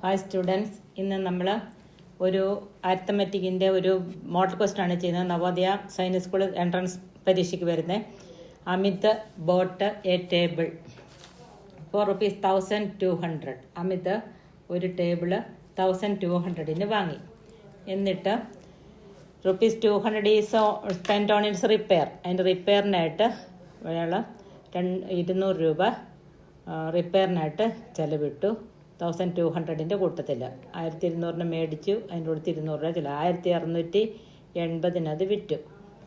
Hi students, ഇന്ന് നമ്മൾ ഒരു അരിത്തമെറ്റിക്കിൻ്റെ ഒരു മോഡൽ ക്വസ്റ്റൻ ആണ് ചെയ്യുന്നത്. നവോദയ സൈനിക് സ്കൂൾ എൻട്രൻസ് പരീക്ഷയ്ക്ക് വരുന്നത്. Amit bought a table for ₹1200. Amit ഒരു ടേബിള് 1200 വാങ്ങി. എന്നിട്ട് ₹200 is spend on its repair. അതിൻ്റെ റിപ്പയറിനായിട്ട് അയാൾ 200 രൂപ റിപ്പയറിനായിട്ട് ചിലവിട്ടു. 1200 കൂട്ടത്തിൽ 1200 മേടിച്ചു. അതിൻ്റെ കൊടുത്ത് 200 രൂപ ചില 1680 അത് വിറ്റു.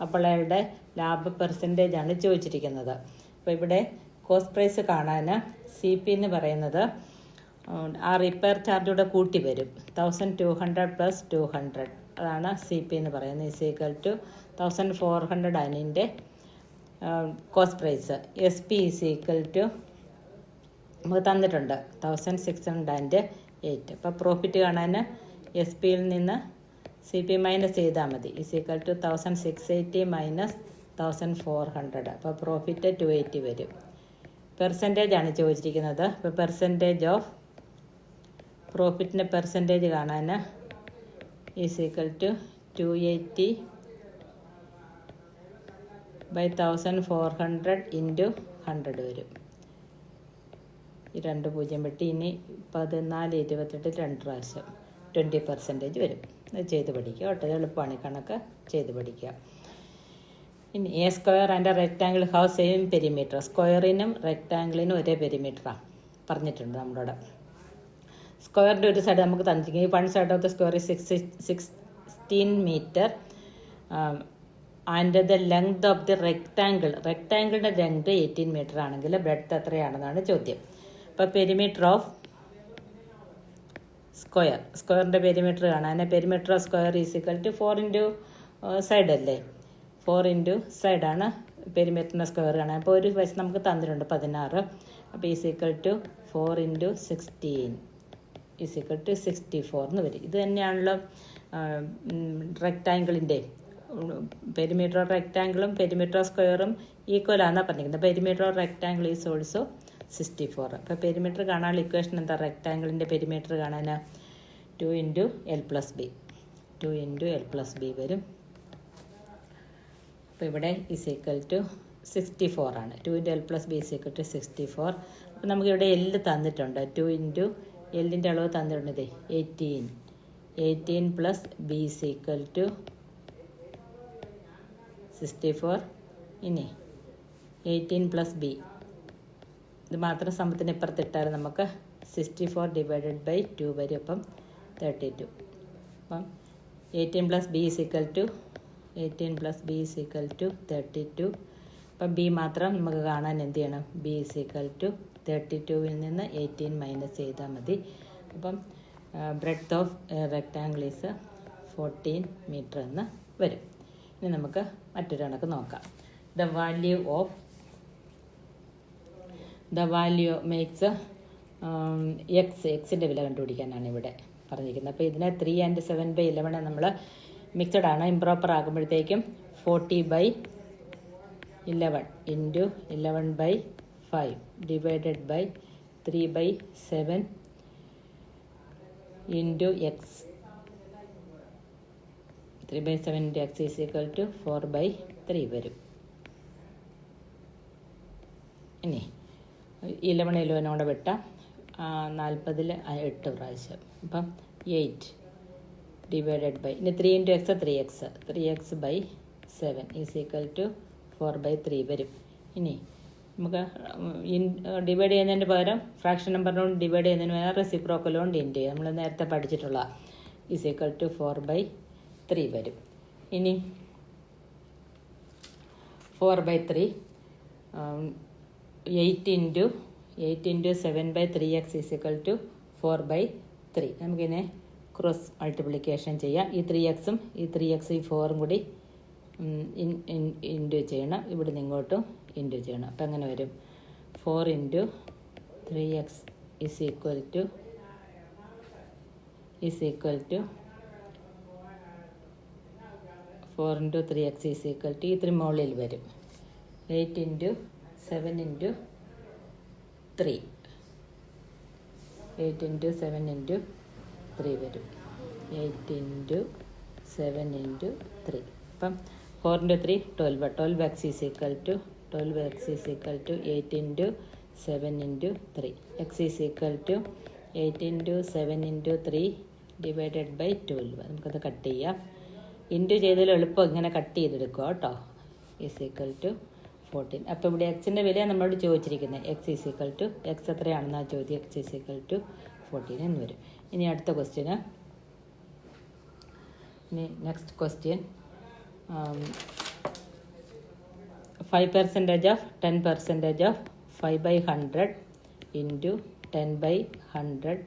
അപ്പോൾ അയാളുടെ ലാഭ പെർസെൻറ്റേജാണ് ചോദിച്ചിരിക്കുന്നത്. അപ്പോൾ ഇവിടെ കോസ്റ്റ് പ്രൈസ് കാണാൻ CP എന്ന് പറയുന്നത് ആ റിപ്പയർ ചാർജൂടെ കൂട്ടി വരും. 1200 + 200 അതാണ് CP എന്ന് പറയുന്നത്. = 1400 അതിൻ്റെ കോസ്റ്റ് പ്രൈസ്. SP = നമുക്ക് തന്നിട്ടുണ്ട് 1608. അപ്പോൾ പ്രോഫിറ്റ് കാണാൻ SP-യിൽ നിന്ന് CP മൈനസ് ചെയ്താൽ മതി. = 1680 - 1400. അപ്പോൾ പ്രോഫിറ്റ് 280 വരും. പെർസെൻറ്റേജാണ് ചോദിച്ചിരിക്കുന്നത്. അപ്പോൾ പെർസെൻറ്റേജ് ഓഫ് പ്രോഫിറ്റിൻ്റെ പെർസെൻറ്റേജ് കാണാൻ = 280 / 1400 × 100 വരും. ഈ 2 0 വെട്ടി ഇനി 14 28 2 പ്രാവശ്യം 20% വരും. അത് ചെയ്ത് പഠിക്കുക കേട്ടോ. എളുപ്പമാണ് ഈ കണക്ക് ചെയ്ത് പഠിക്കുക. ഇനി a square and rectangle have same perimeter. സ്ക്വയറിനും റെക്റ്റാങ്കിളിനും ഒരേ പെരിമീറ്ററാണ് പറഞ്ഞിട്ടുണ്ട് നമ്മളോട്. സ്ക്വയറിൻ്റെ ഒരു സൈഡ് നമുക്ക് തന്നിരിക്കുന്നത് 1 side of the square 16 metre and the length of the റെക്റ്റാങ്കിളിൻ്റെ ലെങ്ത് 18 മീറ്റർ ആണെങ്കിൽ ബ്രെഡ്ത്ത് എത്രയാണെന്നാണ് ചോദ്യം. അപ്പോൾ പെരിമീറ്റർ ഓഫ് സ്ക്വയറിൻ്റെ പെരിമീറ്റർ കാണാൻ പെരിമീറ്റർ ഓഫ് സ്ക്വയർ = 4 × സൈഡ് അല്ലേ. 4 × സൈഡാണ് പെരിമീറ്ററിൻ്റെ സ്ക്വയർ കാണാൻ. അപ്പോൾ ഒരു വശം നമുക്ക് തന്നിട്ടുണ്ട് 16. അപ്പോൾ = 4 × 16 = 64 എന്ന് വരും. ഇത് തന്നെയാണല്ലോ റെക്റ്റാങ്കിളിൻ്റെ പെരിമീറ്റർ ഓഫ് റെക്റ്റാങ്കിളും പെരിമീറ്റർ ഓഫ് സ്ക്വയറും ഈക്വലാണെന്നാണ് പറഞ്ഞിരിക്കുന്നത്. Perimeter of rectangle is also 64. അപ്പോൾ പെരിമീറ്റർ കാണാനുള്ള ഇക്വേഷൻ എന്താ? റെക്റ്റാങ്കിളിൻ്റെ പെരിമീറ്റർ കാണാൻ 2 × L + B 2 × L + B വരും. അപ്പോൾ ഇവിടെ = 64 ആണ്. 2 × L + B = 64. അപ്പോൾ നമുക്കിവിടെ L തന്നിട്ടുണ്ട്. 2 × Lൻ്റെ അളവ് തന്നിട്ടുണ്ട് 18 + B = 64. ഇനി 18 + B ഇത് മാത്രം സമത്തിന് ഇപ്പുറത്തിട്ടാൽ നമുക്ക് 64 / 2 വരും. അപ്പം 32. അപ്പം 18 + B = 32. അപ്പം B മാത്രം നമുക്ക് കാണാൻ എന്ത് ചെയ്യണം? B = 32-ൽ നിന്ന് 18 മൈനസ് ചെയ്താൽ മതി. അപ്പം breadth of rectangle is 14 metre എന്ന് വരും. ഇനി നമുക്ക് മറ്റൊരു കണക്ക് നോക്കാം. ദ വാല്യൂ മേക്സ് എക്സിൻ്റെ വില കണ്ടുപിടിക്കാനാണ് ഇവിടെ പറഞ്ഞിരിക്കുന്നത്. അപ്പോൾ ഇതിനെ 3 and 7/11 നമ്മൾ മിക്സഡ് ആണ്. ഇംപ്രോപ്പർ ആകുമ്പോഴത്തേക്കും 40/11 × 11/5 / 3/7 × x 3/7 × x = 4/3 വരും. ഇനി 11 കൂടെ വിട്ടാൽ 40-ൽ 8 പ്രാവശ്യം. അപ്പം 8 / ഇനി 3 × x 3x/7 = 4/3 വരും. ഇനി നമുക്ക് ഡിവൈഡ് ചെയ്യുന്നതിന് പകരം ഫ്രാക്ഷൻ നമ്പറിനോട് ഡിവൈഡ് ചെയ്യുന്നതിന് പകരം റെസിപ്രോക്കലോണ്ട് ഇൻറ്റു ചെയ്യും. നമ്മൾ നേരത്തെ പഠിച്ചിട്ടുള്ള = 4/3 വരും. ഇനി 4/3 8 × 7/3x = 4/3. നമുക്കിതിനെ ക്രോസ് മൾട്ടിപ്ലിക്കേഷൻ ചെയ്യാം. ഈ 3x ഈ 4ഉം കൂടി ഇൻറ്റു ചെയ്യണം. ഇവിടെ നിന്ന് ഇങ്ങോട്ടും ഇൻറ്റു ചെയ്യണം. അപ്പം അങ്ങനെ വരും 4 × 3x = 4 × 3x = ഈ 3 മുകളിൽ വരും 8 × 7 × 3 8 × 7 × 3 വരും. 8 ഇൻറ്റു 7 ഇൻറ്റു 3. അപ്പം 4 into 3 12. 12x is equal to 8 into 7 into 3. X is equal to 8 into 7 into 3 divided by 12. നമുക്കത് കട്ട് ചെയ്യാം. ഇൻറ്റു ചെയ്തതിൽ എളുപ്പം ഇങ്ങനെ കട്ട് ചെയ്തെടുക്കുക കേട്ടോ. Is equal to 14. അപ്പോൾ ഇവിടെ എക്സിൻ്റെ വില നമ്മളോട് ചോദിച്ചിരിക്കുന്നത്. X is equal to x എത്രയാണെന്നാണ് ചോദ്യം. എക്സ് ഈസ് ഈക്വൽ ടു 14 എന്ന് വരും. ഇനി അടുത്ത ക്വസ്റ്റ്യന്. ഇനി next question 5% of 10% of 5/100 into 10/100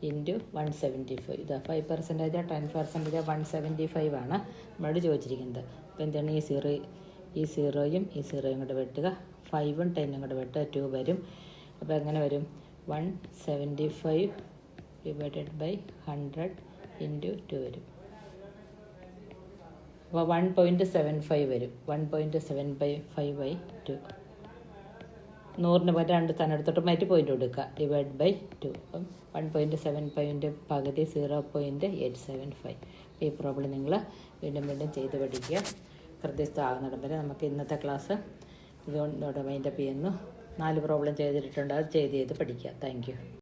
into 175. ഇത് 5% 10% 175 ആണ് നമ്മളോട് ചോദിച്ചിരിക്കുന്നത്. അപ്പോൾ എന്താണ് ഈ സീറോയും ഈ സീറോയും കൂടെ വെട്ടുക. 5ഉം 10ഉം കൂടെ വെട്ടുക. 2 വരും. അപ്പോൾ എങ്ങനെ വരും? 175 ഡിവൈഡഡ് ബൈ 100 ഇൻറ്റു 2 വരും. അപ്പോൾ 1.75 വരും. 1.75/2. 100ന് പകരം 2 സ്ഥാനം എടുത്തിട്ട് മറ്റ് പോയിൻ്റ് കൊടുക്കുക. Divide by 2. അപ്പം 1.75ൻ്റെ പകുതി 0.875. ഈ പ്രോബ്ലം നിങ്ങൾ വീണ്ടും ചെയ്ത് പഠിക്കുക. ഹൃദയസ്ഥാകുന്നിടം വരെ. നമുക്ക് ഇന്നത്തെ ക്ലാസ് ഇതോടെ വൈൻഡപ്പ് ചെയ്യുന്നു. 4 പ്രോബ്ലം ചെയ്തിട്ടുണ്ട്. അത് ചെയ്ത് പഠിക്കുക. Thank you.